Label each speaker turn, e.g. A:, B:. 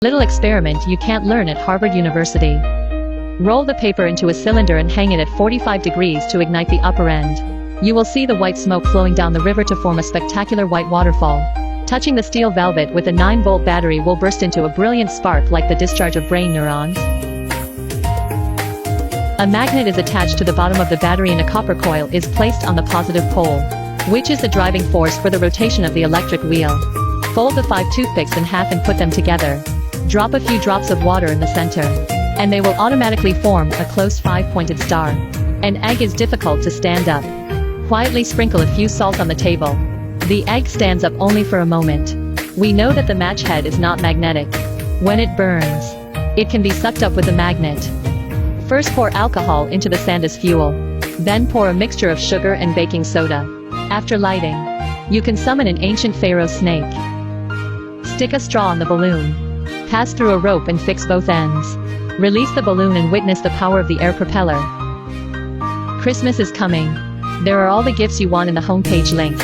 A: Little experiment you can't learn at Harvard University. Roll the paper into a cylinder and hang it at 45 degrees to ignite the upper end. You will see the white smoke flowing down the river to form a spectacular white waterfall. Touching the steel velvet with a 9-volt battery will burst into a brilliant spark like the discharge of brain neurons. A magnet is attached to the bottom of the battery and a copper coil is placed on the positive pole, which is the driving force for the rotation of the electric wheel. Fold the 5 toothpicks in half and put them together. Drop a few drops of water in the center, and they will automatically form a close 5-pointed star. An egg is difficult to stand up. Quietly sprinkle a few salt on the table. The egg stands up only for a moment. We know that the match head is not magnetic. When it burns, it can be sucked up with a magnet. First pour alcohol into the sand as fuel. Then pour a mixture of sugar and baking soda. After lighting, you can summon an ancient pharaoh snake. Stick a straw on the balloon. Pass through a rope and fix both ends. Release the balloon and witness the power of the air propeller. Christmas is coming. There are all the gifts you want in the homepage link.